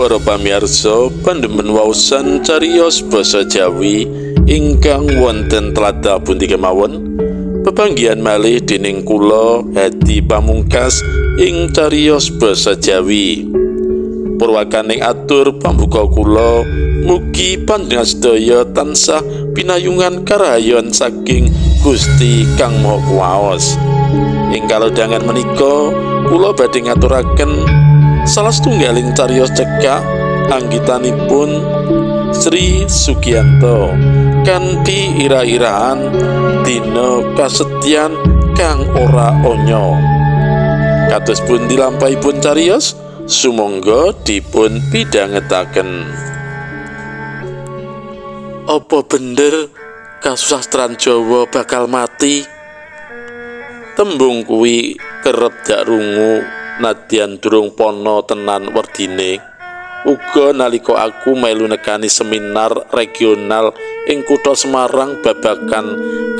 Para pamirsa, pandhemen waosan cariyos basa Jawi ingkang wonten tlatah pundi kemawon pepanggihan malih dening kula Hadi Pamungkas ing cariyos basa Jawi. Purwakaning atur pambuka kula mugi panjenengan sedaya tansah pinayungan karahayon saking Gusti Kang Maha Kuwaos. Ing kalodhangan menika kula badhe ngaturaken salah setunggaling cariyos cekak anggitanipun Sri Sugiyanto kanthi ira-iraan dina kasetyan kang ora onya. Kados pun dilampahipun cariyos sumangga dipun pidhangetaken. Apa bener kasusastran Jawa bakal mati? Tembung kuwi kerep dak rungu nadyan durung pono tenan werdine. Uga nalika aku melu nekani seminar regional ing kutha Semarang babagan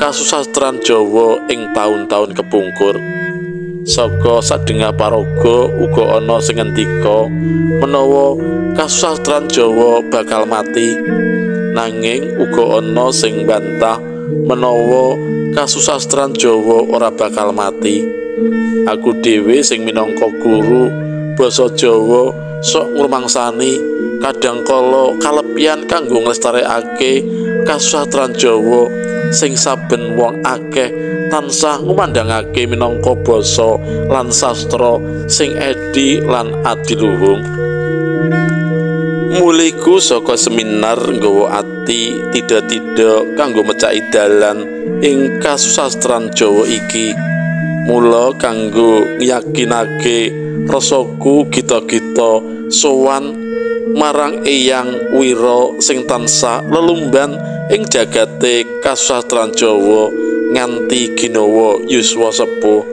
kasusastran Jawa ing taun-taun kepungkur. Saka sadengah paraga uga ana sing ngendika menawa kasusastran Jawa bakal mati. Nanging uga ana sing mbantah menawa kasusastran Jawa ora bakal mati. Aku dhewe sing minangka guru basa Jawa sok ngrumangsani kadangkala kalepian kanggo nglestarekake kasusastran Jawa sing saben wong akeh tansah ngumandhangake minangka basa lan sastra sing edi lan adiluhung. Muliku saka seminar nggawa ati tidak kanggo mecaki dalan ing kasusastran Jawa iki. Mula kanggo yakinake rasaku gita-gita sowan marang Eyang Wira sing tansah lelumban ing jagate kasusastran Jawa nganti ginawa yuswa sepuh.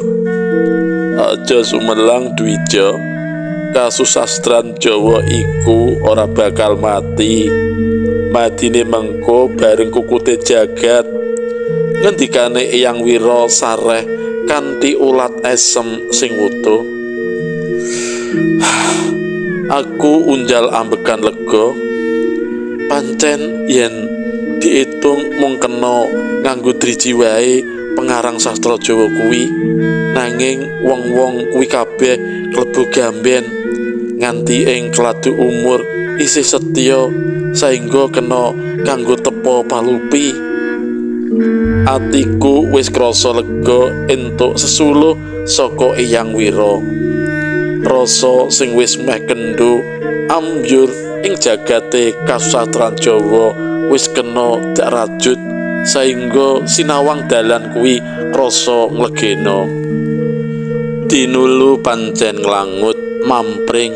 Aja sumelang Dwija, kasusastran Jawa iku ora bakal mati. Matine mengko bareng kukute jagat. Ngendikane Eyang Wira sareh kanthi ulat esem sing wutuh. Aku unjal ambekan lega. Pancen yen diitung mung kena nganggo driji wae pengarang sastra Jawa kuwi, nanging wong-wong kuwi kabeh klebu gamben nganti ing kladu umur isih setya saengga kena kanggo tepa palupi. Atiku wis krasa lega entuk sesuluh saka Eyang Wira. Rasa sing wis meh kendho ambyur ing jagate kasusastran Jawa wis kena dak rajut saengga sinawang dalan kuwi krasa nglegena. Dinulu pancen nglangut mampring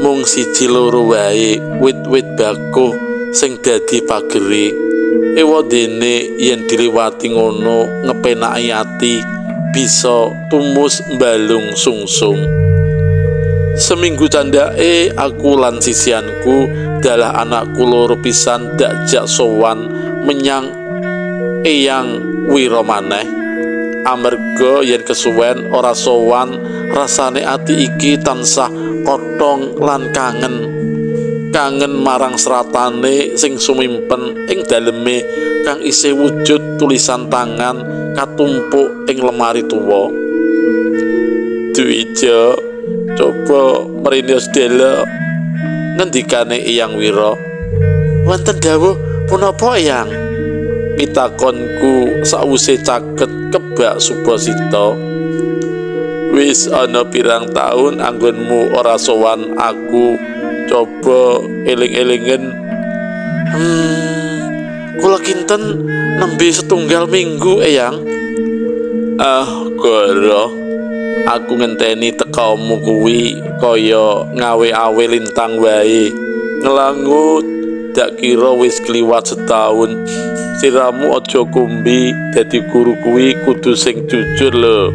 mung siji loro wae wit-wit bakuh sing dadi pageri. Ewadene yen diliwati ngono ngepenaki ati bisa tumus mbalung sungsung. Seminggu candake aku lan sisianku dalah anakku loro pisan dakjak sowan menyang Eyang Wira maneh. Amarga yen kesuwen ora sowan rasane ati iki tansah kotong lan kangen marang seratane sing sumimpen ing daleme kang isih wujud tulisan tangan katumpuk ing lemari tuwa. Dwija, coba mrene sedela, ngendikane Eyang Wira. Wonten dawuh punapa Eyang? Pitakonku sawise caket kebak Subasita. Wis ana pirang taun anggonmu ora sowan aku. Coba eling-elingen. Kula kinten nembe setunggal minggu Eyang. Goro, aku ngenteni tekamu kuwi kaya ngawe-awe lintang wae. Ngelangut dak kira wis kliwat setahun. Siramu aja kumbi, dadi guru kuwi kudu sing jujur lho.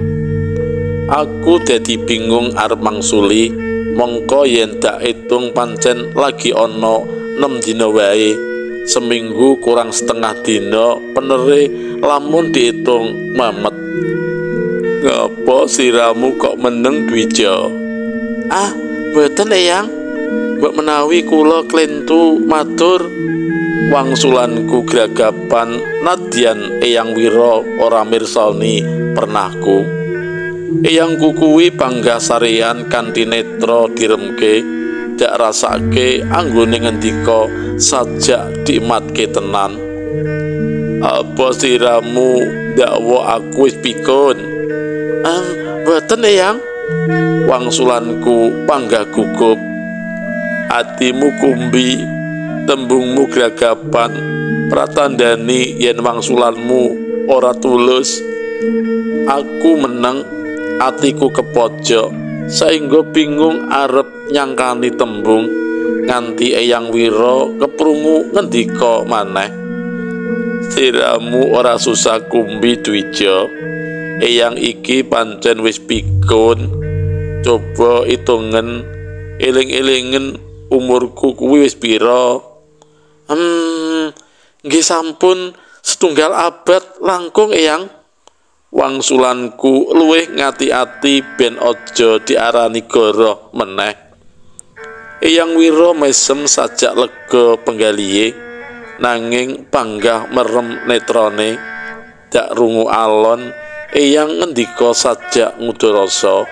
Aku dadi bingung arep mangsuli. Mongko yen tak hitung pancen lagi ana 6 dina wae. Seminggu kurang setengah dina penere lamun diitung mamet. Ngapa siramu kok meneng Dwija? Mboten Eyang. mbok menawi kula klentu matur wangsulanku gragapan nadyan Eyang Wira ora mirsani pernahku. Eyangku kuwi panggah sarean kanthi netra diremke dak rasake anggone ngendika sajak dimatke tenan. Apa siramu dakwa aku wis pikun? Mboten Eyang, wangsulanku panggah gugup. Atimu kumbi, tembungmu gragapan, pratandani yen wangsulanmu ora tulus. Aku meneng, atiku kepojok, saengga bingung arep nyangkani tembung nganti Eyang Wira keprungu ngendika maneh. Siramu ora susah kumbi Dwija, Eyang iki pancen wis pikun. Coba itungen, eling-elingen umurku kuwi wis pira? Nggih sampun 1 abad langkung Eyang. Wangsulanku luwih ngati-ati ben aja diarani goroh meneh. Eyang Wira mesem sajak lega penggalihe, nanging panggah merem netrane. Dak rungu alon Eyang ngendika sajak ngudharasa.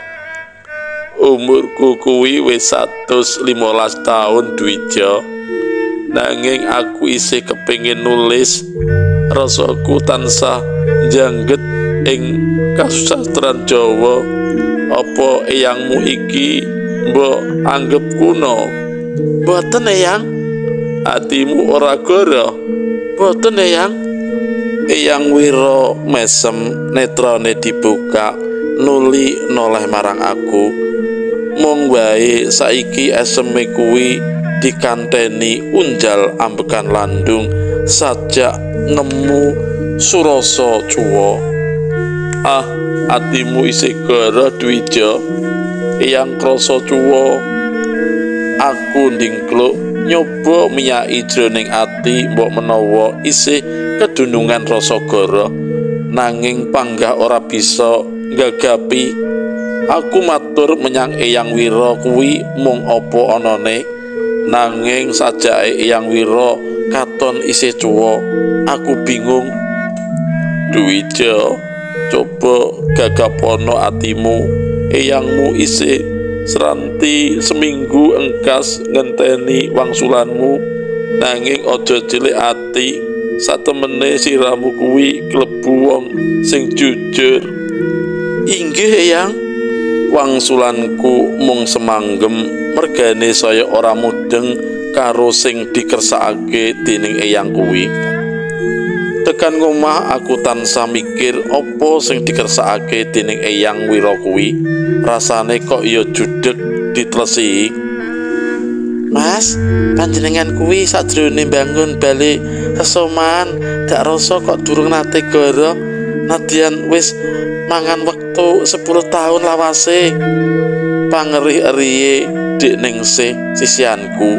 Umurku kuwi wis 115 taun Dwija, nanging aku isih kepengin nulis. Rasaku tansah njangget ing kasusastran Jawa. Apa eyangmu iki mbok anggep kuno? Boten Eyang. Atimu ora goroh? Boten Eyang. Eyang Wira mesem netrane dibuka nuli noleh marang aku. Mung wae saiki eseme kuwi dikanteni unjal ambekan landung sajak nemu surasa cuwa. Atimu isih goroh Dwija. Eyang krasa cuwa. Aku ndingkluk nyoba miyaki jroning ati mbok menawa isih kedunungan rasa goroh, nanging panggah ora bisa nggagapi. Aku matur menyang Eyang Wira kuwi mung apa anane, nanging sajake Eyang Wira katon isih cuwa. Aku bingung. Dwija, coba gagapono atimu. Eyangmu isih seranti seminggu engkas ngenteni wangsulanmu, nanging aja cilik ati. Satemene siramu kuwi klebu wong sing jujur. Inggih Eyang. Wangsulanku mung semanggem mergane saya ora mudeng karo sing dikersakake dening Eyang kuwi. Tekan ngomah aku tansah mikir apa sing dikersakake dening Eyang Wira kuwi. Rasane kok ya judeg ditlesi. Mas, panjenengan kuwi sajrone bangun bali sesoman dak rasa kok durung nate goroh, nadyan wis mangan wektu 10 tahun lawase. Pangerih-erihe Dik Ningsih sisianku.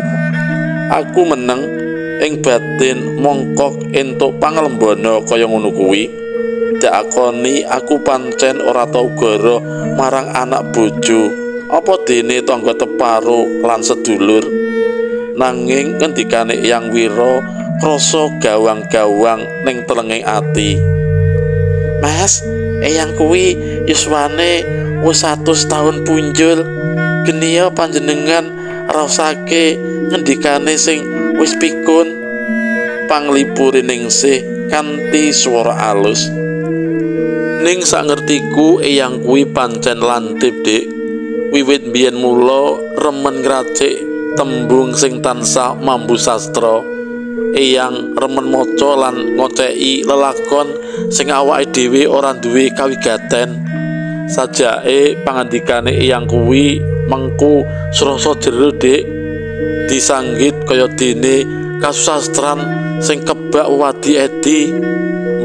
Aku meneng ing batin mongkok entuk panglembana kaya ngono kuwi. Dak akoni aku pancen ora tau goroh marang anak bojo apa dene tangga teparo lan sedulur. Nanging ngendikane Eyang Wira krasa gawang-gawang ning telenging ati. Mas, Eyang kuwi yuswane wis 100 tahun punjul. Geniya panjenengan rasake ngendikane sing wis pikun. Panglipure Ningsih kanthi swara alus. Ning sangertiku Eyang kuwi pancen lantip, Dik. Wiwit biyen mula remen ngracik tembung sing tansah mambu sastra. Eyang remen maca lan ngoceki lelakon sing awake dhewe ora duwe kawigaten. Sajake pangandikane Eyang kuwi mengku surasa jero, Dik. Disanggit kaya dene kasusastran sing kebak wadi edi.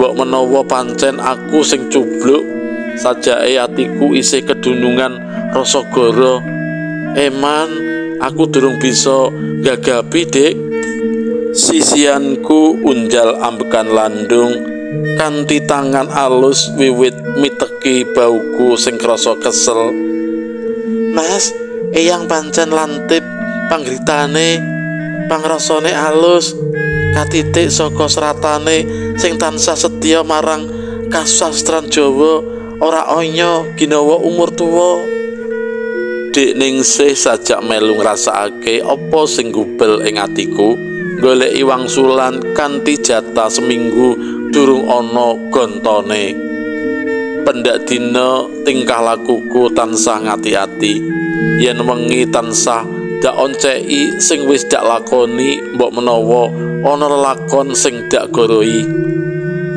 Mbok menawa pancen aku sing cubluk, sajake atiku isih kedunungan rasa goroh. Eman aku durung bisa gagapi, Dik. Sisianku unjal ambekan landung kanthi tangan alus wiwit miteki bauku sing krasa kesel. Mas, Eyang pancen lantip panggritane pangrasane alus katitik saka seratane sing tansah setya marang kasastran Jawa ora anya ginawa umur tuwa. Dik Ningsih sajak melu ngrasakake apa sing gubel ing atiku, goleki wangsulan kanthi jatah seminggu durung ana gontone. Pendak dina tingkah lakuku tansah ngati-ati, yen wengi tansah dak onceki sing wis dak lakoni, mbok menawa ana lelakon sing dak goroi.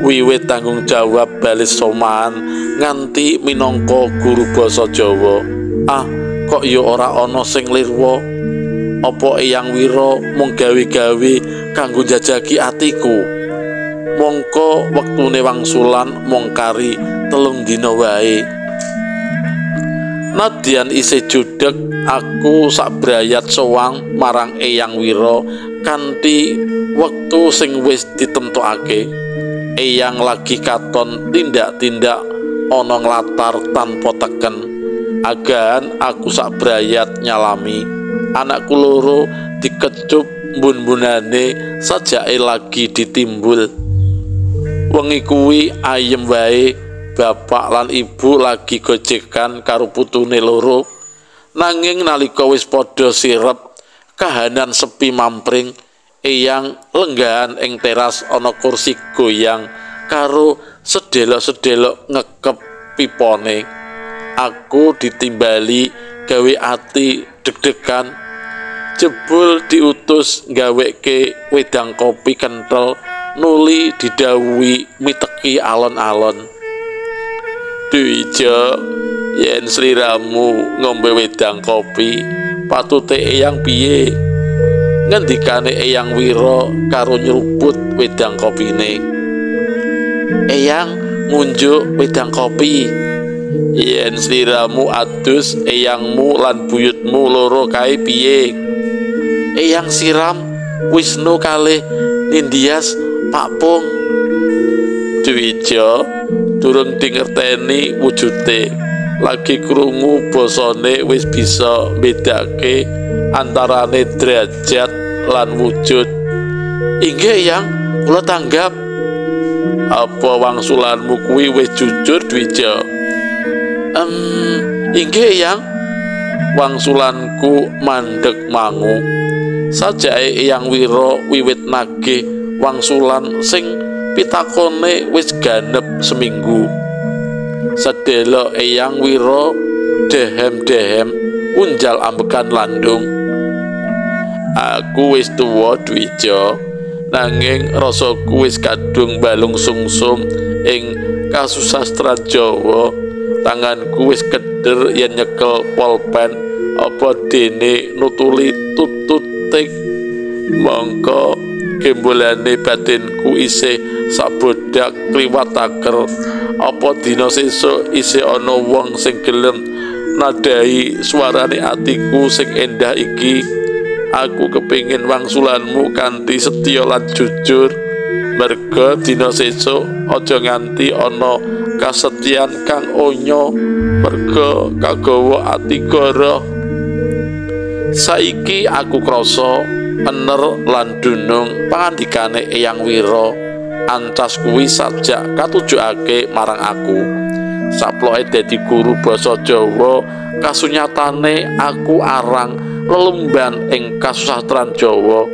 Wiwit tanggung jawab balis somaan nganti minangka guru basa Jawa. Kok ya ora ana sing lirwa? Apa Eyang Wira mung gawe-gawe kanggo njajaki atiku? Mongko wektune wangsulan mung kari 3 dina wae. Nadyan isih judheg, aku sabrayat sowang marang Eyang Wira kanthi wektu sing wis ditentokake. Eyang lagi katon tindak-tindak ana nglatar tanpa teken. Agan aku sabrayat nyalami anakku loro dikecup mbun-mbunane sajake lagi ditimbul. Wengi kuwi ayem wae, bapak lan ibu lagi gojekan karo putune loro. Nanging nalika wis padha sirep kahanan sepi mampring, Eyang lenggahan ing teras ana kursi goyang karo sedelok-sedelok ngekep pipone. Aku ditimbali gawe ati deg-degan, jebul diutus gaweke wedang kopi kenthel nuli didhawuhi miteki alon-alon. Dwija, yen sliramu ngombe wedang kopi, patute Eyang piye? Ngendikane Eyang Wira karo nyeruput wedang kopine. Eyang ngunjuk wedang kopi. Yen sliramu adus eyangmu lan buyutmu loro kae piye? Eyang siram Wisnu kalih Nindias Pak Pung. Dwija durung dingerteni wujude, lagi krungu basane wis bisa mbedake antarane derajat lan wujud. Inggih Eyang, kula tanggap. Apa wangsulanmu kuwi wis jujur Dwija? Inggih Eyang, wangsulanku mandeg mangu. Sajake Eyang Wira wiwit nagih wangsulan sing pitakone wis ganep seminggu. Sedelok Eyang Wira dehem-dehem unjal ambekan landung. Aku wis tuwa Dwija, nanging rasaku wis kadung balung sungsum ing kasusastran Jawa. Tanganku wis keder yen nyekel polpen apa dene nutuli tututik. Mongko gembolane batinku isih sabodak kliwat taker. Apa dina sesuk isih ana wong sing gelem nadai suarane atiku sing endah iki. Aku kepingin wangsulanmu kanthi setya lan jujur. Merga dina sesuk aja nganti ana kasetyan kang onya, merga kagawa ati goroh. Saiki aku krasa ener lan dunung pangandikane Eyang Wira. Ancas kuwi sajak katujukake marang aku. Saploke dadi guru basa Jawa, kasunyatane aku arang lelumban ing kasusastran Jawa.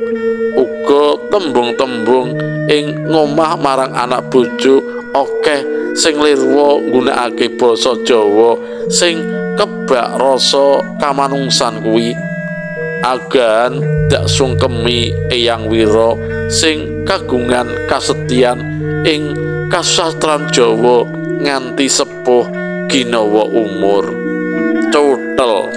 Uga tembung-tembung ing ngomah marang anak bojo akeh sing lirwa nggunakake basa Jawa sing kebak rasa kamanungsan kuwi. Agan dak sungkemi Eyang Wira sing kagungan kasetyan ing kasusastran Jawa nganti sepuh ginawa umur. Cuthel.